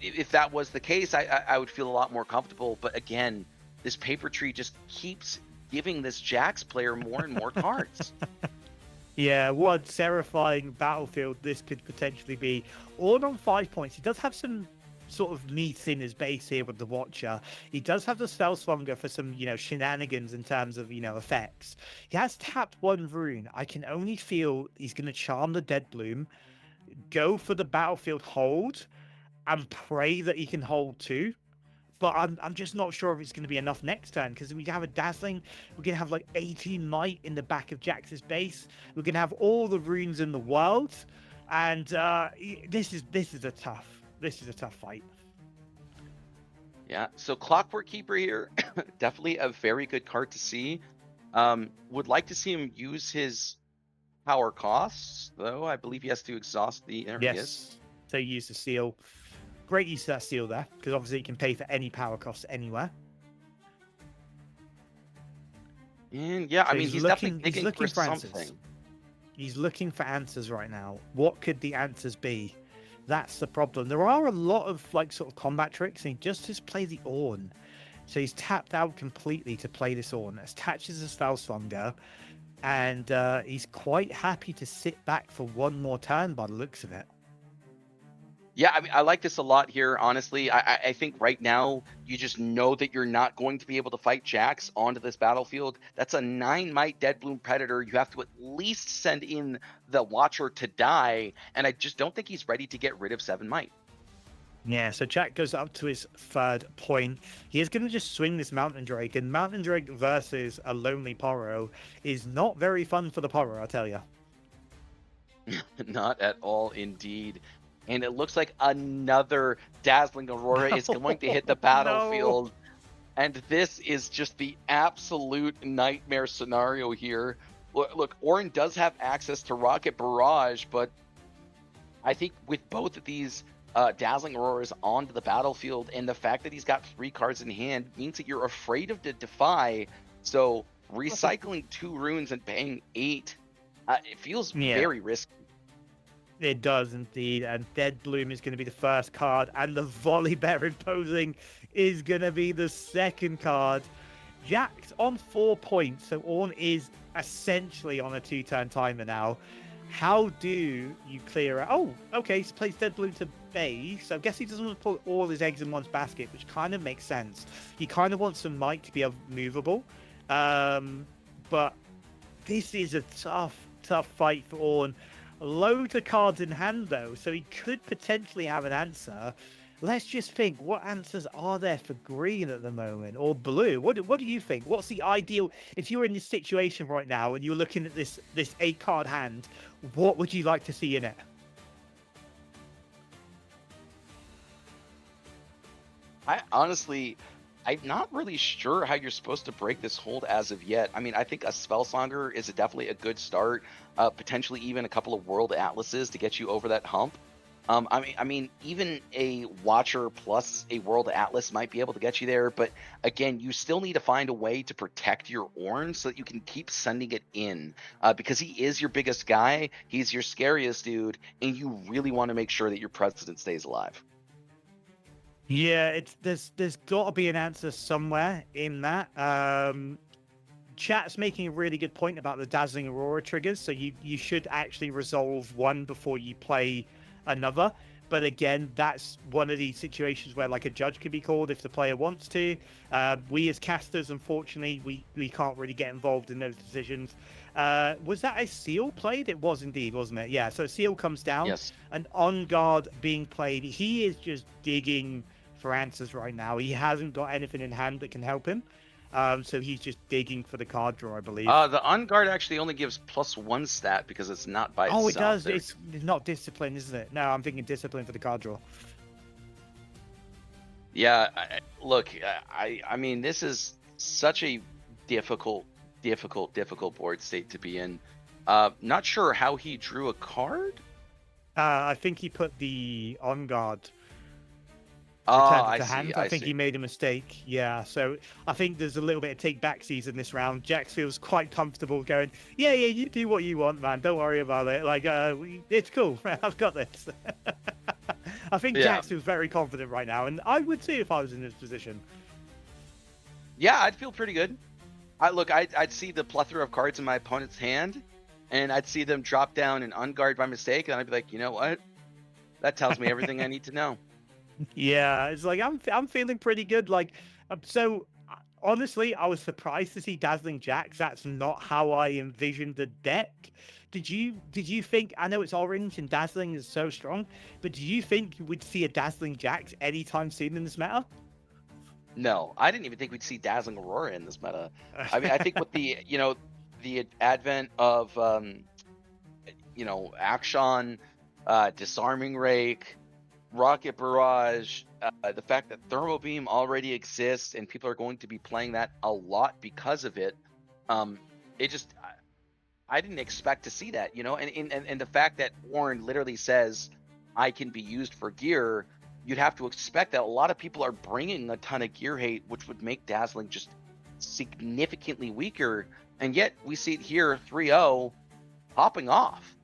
if that was the case, I would feel a lot more comfortable. But again, this paper tree just keeps giving this Jax player more and more cards. Yeah, what a terrifying battlefield this could potentially be. Ornn on 5 points. He does have some sort of meat in his base here with the Watcher. He does have the Spellslonger for some, shenanigans in terms of, effects. He has tapped 1 rune. I can only feel he's going to charm the Dead Bloom, go for the battlefield hold, and pray that he can hold 2. But I'm just not sure if it's going to be enough next turn, because we have a Dazzling. We're going to have like 18 might in the back of Jax's base. We're going to have all the runes in the world, and this is a tough fight. Yeah, so Clockwork Keeper here, definitely a very good card to see. Would like to see him use his power costs, though. I believe he has to exhaust the Yes, so you use the seal. Great use of that seal there, because obviously you can pay for any power costs anywhere. And yeah, so I mean, he's definitely looking for something. Answers. He's looking for answers right now. What could the answers be? That's the problem. There are a lot of sort of combat tricks, and he just has played the Ornn. So he's tapped out completely to play this Ornn. Attaches a Spellslonger, and he's quite happy to sit back for 1 more turn by the looks of it. Yeah, I mean, I like this a lot here, honestly. I think right now you just know that you're not going to be able to fight Jax onto this battlefield. That's a 9 might Dead Bloom Predator. You have to at least send in the Watcher to die, and I just don't think he's ready to get rid of 7 might. Yeah, so Jack goes up to his third point. He is going to just swing this Mountain Drake, and Mountain Drake versus a Lonely Poro is not very fun for the Poro, I'll tell you. Not at all, indeed. And it looks like another Dazzling Aurora is going to hit the No. battlefield. And this is just the absolute nightmare scenario here. Look, Ornn does have access to Rocket Barrage, but I think with both of these Dazzling Auroras onto the battlefield, and the fact that he's got 3 cards in hand means that you're afraid of the Defy. So recycling 2 runes and paying 8, it feels very risky. It does indeed, and Dead Bloom is going to be the first card, and the Volley Bear Imposing is going to be the second card. Jack's on 4 points, so Ornn is essentially on a 2-turn timer now. How do you clear it? Oh, okay, he plays Dead Bloom to base. So I guess he doesn't want to put all his eggs in one basket, which kind of makes sense. He kind of wants some might to be movable. But this is a tough fight for Ornn. Loads of cards in hand, though, so he could potentially have an answer. Let's just think, what answers are there for green at the moment, or blue? What do you think? What's the ideal, if you're in this situation right now and you're looking at this 8-card hand, what would you like to see in it? I'm not really sure how you're supposed to break this hold as of yet. I mean, I think a Spellsonger is definitely a good start. Potentially even a couple of World Atlases to get you over that hump. I mean, even a Watcher plus a World Atlas might be able to get you there. But again, you still need to find a way to protect your Ornn so that you can keep sending it in. Because he is your biggest guy. He's your scariest dude. And you really want to make sure that your President stays alive. Yeah, there's got to be an answer somewhere in that. Chat's making a really good point about the Dazzling Aurora triggers, so you should actually resolve one before you play another. But again, that's one of these situations where like a judge can be called if the player wants to. We as casters, unfortunately, we can't really get involved in those decisions. Was that a seal played? It was indeed, wasn't it? Yeah, so seal comes down. Yes. And On Guard being played. He is just digging for answers right now. He hasn't got anything in hand that can help him. So he's just digging for the card draw, I believe. The On Guard actually only gives +1 stat because it's not by itself. Oh, it does. It's not discipline, isn't it? No, I'm thinking discipline for the card draw. Yeah, look, I mean, this is such a difficult board state to be in. Not sure how he drew a card. I think he put the On Guard I hand. I think he made a mistake. Yeah, so I think there's a little bit of take-backsies in this round. Jax feels quite comfortable going, yeah, you do what you want, man. Don't worry about it. Like, it's cool. I've got this. I think Jax feels very confident right now, and I would too if I was in this position. Yeah, I'd feel pretty good. I'd see the plethora of cards in my opponent's hand, and I'd see them drop down and unguard by mistake, and I'd be like, you know what? That tells me everything I need to know. Yeah, it's like I'm feeling pretty good. Like, so honestly, I was surprised to see Dazzling Jax. That's not how I envisioned the deck. Did you think? I know it's orange and Dazzling is so strong, but do you think we'd see a Dazzling Jax anytime soon in this meta? No, I didn't even think we'd see Dazzling Aurora in this meta. I mean, I think with the the advent of Action, Disarming Rake, Rocket Barrage, the fact that Thermal Beam already exists and people are going to be playing that a lot because of it, it just I didn't expect to see that, and the fact that Ornn literally says I can be used for gear, you'd have to expect that a lot of people are bringing a ton of gear hate, which would make Dazzling just significantly weaker, and yet we see it here 3-0 popping off.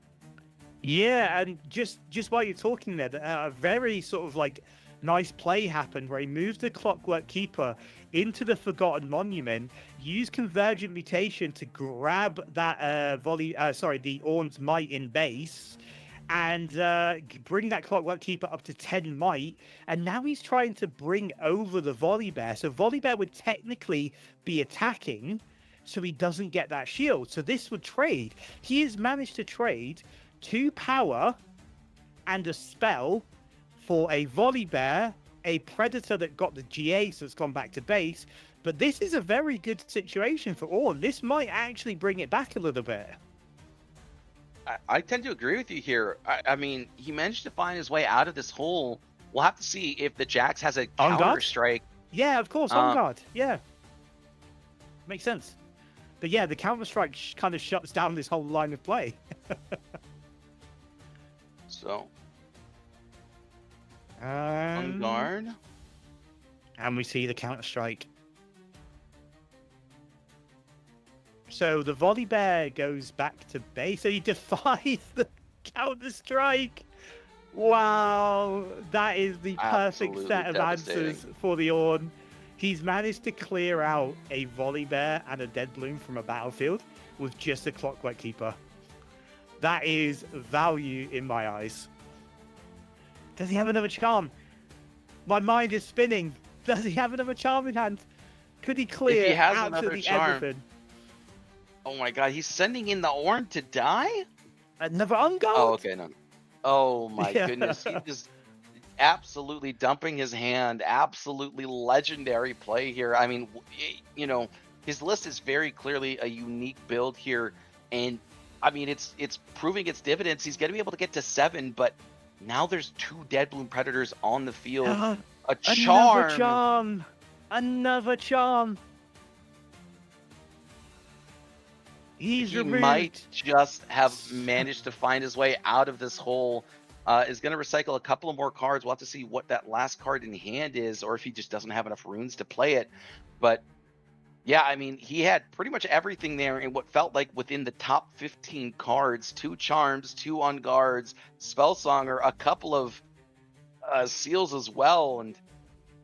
Yeah, and just while you're talking there, a very sort of like nice play happened where he moved the Clockwork Keeper into the Forgotten Monument, used Convergent Mutation to grab that the Ornn's Might in base, and bring that Clockwork Keeper up to 10 might. And now he's trying to bring over the Volibear. So Volibear would technically be attacking, so he doesn't get that shield. So this would trade. He has managed to trade 2 power and a spell for a Volibear, a Predator that got the GA, so it's gone back to base. But this is a very good situation for Ornn. This might actually bring it back a little bit. I tend to agree with you here. I mean, he managed to find his way out of this hole. We'll have to see if the Jax has a counter strike. Yeah, of course, on guard. Yeah, makes sense. But yeah, the counter strike kind of shuts down this whole line of play. So, on guard, and we see the counter strike. So the Volibear goes back to base, so he defies the counter-strike. Wow, that is the perfect set of answers for the Ornn. He's managed to clear out a Volibear and a Dead Bloom from a battlefield with just a Clockwork Keeper. That is value in my eyes. Does he have another charm? My mind is spinning. Does he have another charm in hand? Could he clear if he has absolutely another charm, everything? Oh my god, he's sending in the Ornn to die? Another unguard? Oh, okay, no. Oh my goodness. He just absolutely dumping his hand. Absolutely legendary play here. I mean, you know, his list is very clearly a unique build here. And I mean, it's proving its dividends. He's going to be able to get to 7, but now there's 2 Dead Bloom Predators on the field. A charm. Another charm. Another charm. He might just have managed to find his way out of this hole. Is going to recycle a couple of more cards. We'll have to see what that last card in hand is, or if he just doesn't have enough runes to play it. But yeah, I mean, he had pretty much everything there in what felt like within the top 15 cards. 2 charms, 2 on guards, Spellsonger, a couple of seals as well. And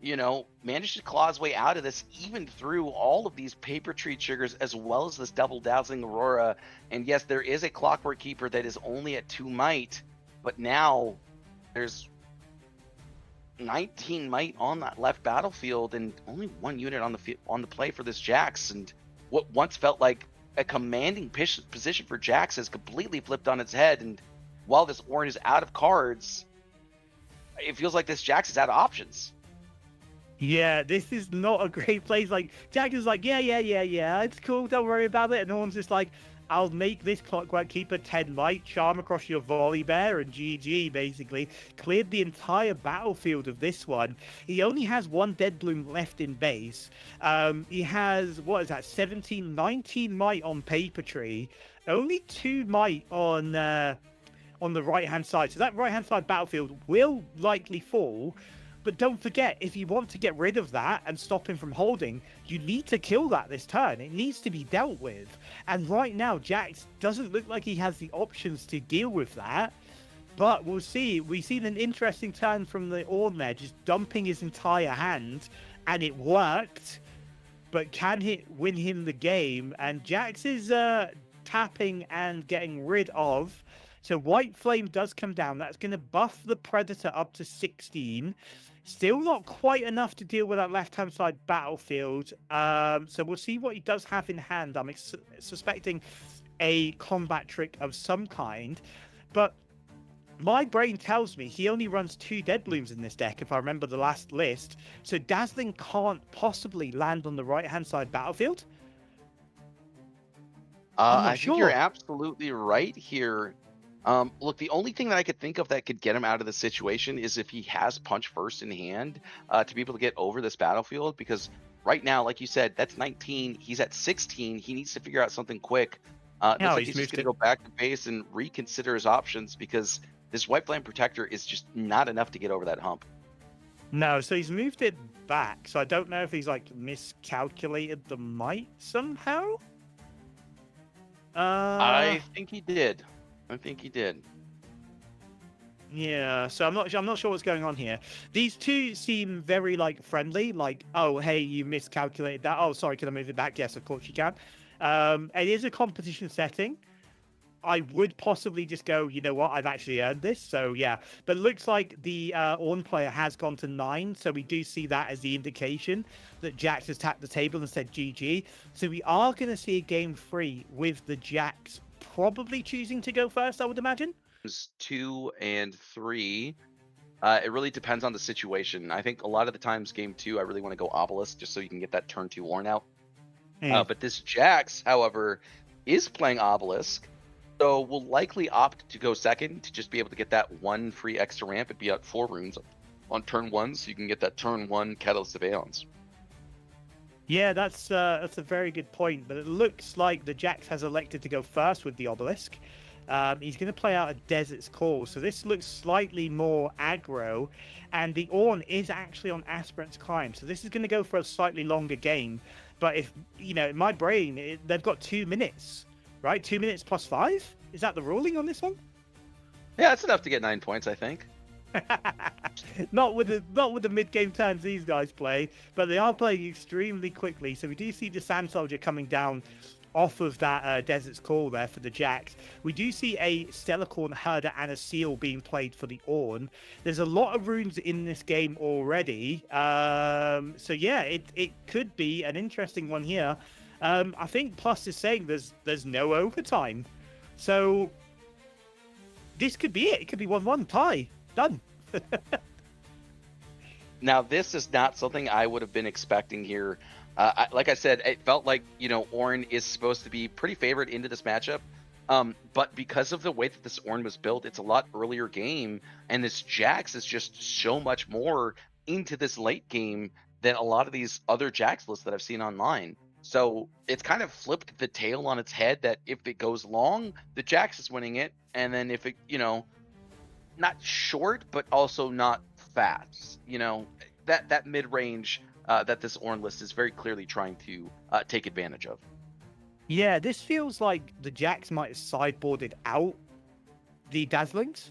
you know, managed to claw his way out of this, even through all of these paper tree triggers, as well as this double dazzling aurora. And yes, there is a Clockwork Keeper that is only at 2 might, but now there's 19 might on that left battlefield and only 1 unit on the play for this Jax. And what once felt like a commanding position for Jax has completely flipped on its head. And while this Ornn is out of cards, it feels like this Jax is out of options. Yeah, this is not a great place. Like, Jack is like, yeah, it's cool, don't worry about it. And Ornn's just like, I'll make this Clockwork Keeper 10 might, charm across your Volibear, and GG, basically. Cleared the entire battlefield of this one. He only has 1 Dead Bloom left in base. He has, 19 might on Paper Tree. Only 2 might on the right-hand side. So that right-hand side battlefield will likely fall. But don't forget, if you want to get rid of that and stop him from holding, you need to kill that this turn. It needs to be dealt with. And right now, Jax doesn't look like he has the options to deal with that. But we'll see. We see an interesting turn from the Ornn there, just dumping his entire hand. And it worked. But can it win him the game? And Jax is tapping and getting rid of. So White Flame does come down. That's going to buff the Predator up to 16. Still not quite enough to deal with that left-hand side battlefield. So we'll see what he does have in hand. I'm suspecting a combat trick of some kind. But my brain tells me he only runs 2 Dead Blooms in this deck, if I remember the last list. So Dazzling can't possibly land on the right-hand side battlefield. I think you're absolutely right here. Look, the only thing that I could think of that could get him out of the situation is if he has Punch First in hand to be able to get over this battlefield, because right now, like you said, that's 19. He's at 16. He needs to figure out something quick. Looks like he's just going to go back to base and reconsider his options, because this White Flame Protector is just not enough to get over that hump. No, so he's moved it back. So I don't know if he's like miscalculated the might somehow. I think he did. Yeah, so I'm not sure what's going on here. These two seem very like friendly, like, oh hey, you miscalculated that. Oh sorry, can I move it back? Yes, of course you can. It is a competition setting. I would possibly just go, you know what, I've actually earned this. So yeah, but it looks like the Ornn player has gone to 9. So we do see that as the indication that Jax has tapped the table and said GG. So we are going to see a game 3 with the Jax probably choosing to go first, I would imagine. 2 and 3. It really depends on the situation. I think a lot of the times, game 2, I really want to go Obelisk just so you can get that turn 2 Ornn out. But this Jax, however, is playing Obelisk, so will likely opt to go second to just be able to get that 1 free extra ramp and be out 4 runes on turn 1, so you can get that turn 1 Catalyst of Aeons. Yeah, that's a very good point. But it looks like the Jax has elected to go first with the Obelisk. He's going to play out a Desert's Call, so this looks slightly more aggro, and the Ornn is actually on Aspirant's Climb, so this is going to go for a slightly longer game. But if, you know, in my brain, they've got 2 minutes, right? 2 minutes plus 5? Is that the ruling on this one? Yeah, that's enough to get 9 points, I think. not with the mid-game turns these guys play, but they are playing extremely quickly. So we do see the Sand Soldier coming down off of that Desert's Call there for the Jax. We do see a Stellarcorn Herder and a Seal being played for the Ornn. There's a lot of runes in this game already. So yeah, it could be an interesting one here. I think Plus is saying there's no overtime. So this could be it. It could be 1-1 tie. Done. Now, this is not something I would have been expecting here. Like I said, it felt like, you know, Ornn is supposed to be pretty favored into this matchup. But because of the way that this Ornn was built, it's a lot earlier game, and this Jax is just so much more into this late game than a lot of these other Jax lists that I've seen online. So it's kind of flipped the tail on its head that if it goes long, the Jax is winning it, and then if it, you know, not short, but also not fast, you know, that mid-range that this Ornn list is very clearly trying to take advantage of. Yeah, this feels like the Jax might have sideboarded out the Dazzlings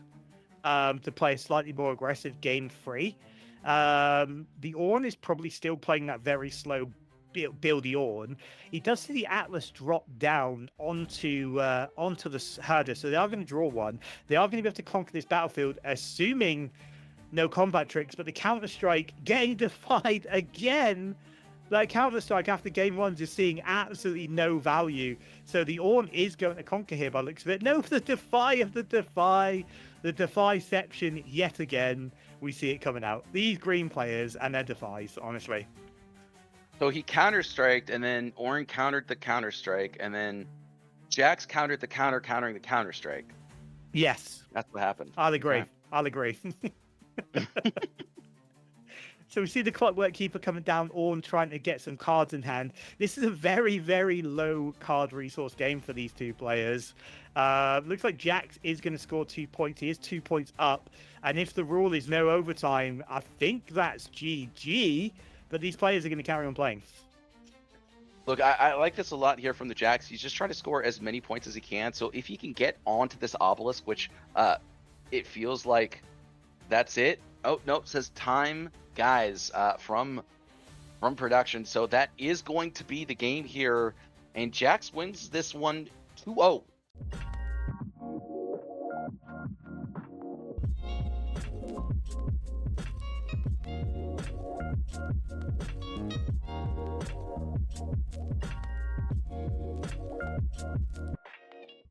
to play a slightly more aggressive game 3. The Ornn is probably still playing that very slow buildy Ornn. He does see the Atlas drop down onto the Herder, so they are going to draw one. They are going to be able to conquer this battlefield, assuming no combat tricks, but the Counter-Strike getting defied again. That Counter-Strike after game 1 is seeing absolutely no value. So the Ornn is going to conquer here by the looks of it. No, the Defy of the Defy. The Defy-ception yet again. We see it coming out. These green players and their Defies, honestly. So he counter-striked, and then Ornn countered the counter-strike, and then Jax countered the countering the counter-strike. Yes. That's what happened. I'll agree. Okay. I'll agree. So we see the Clockwork Keeper coming down, Ornn trying to get some cards in hand. This is a very, very low card resource game for these two players. Looks like Jax is going to score 2 points. He is 2 points up. And if the rule is no overtime, I think that's GG. But these players are going to carry on playing. Look, I like this a lot here from the Jax. He's just trying to score as many points as he can. So if he can get onto this Obelisk, which it feels like that's it. Oh, no, it says time, guys, from production. So that is going to be the game here. And Jax wins this one 2-0.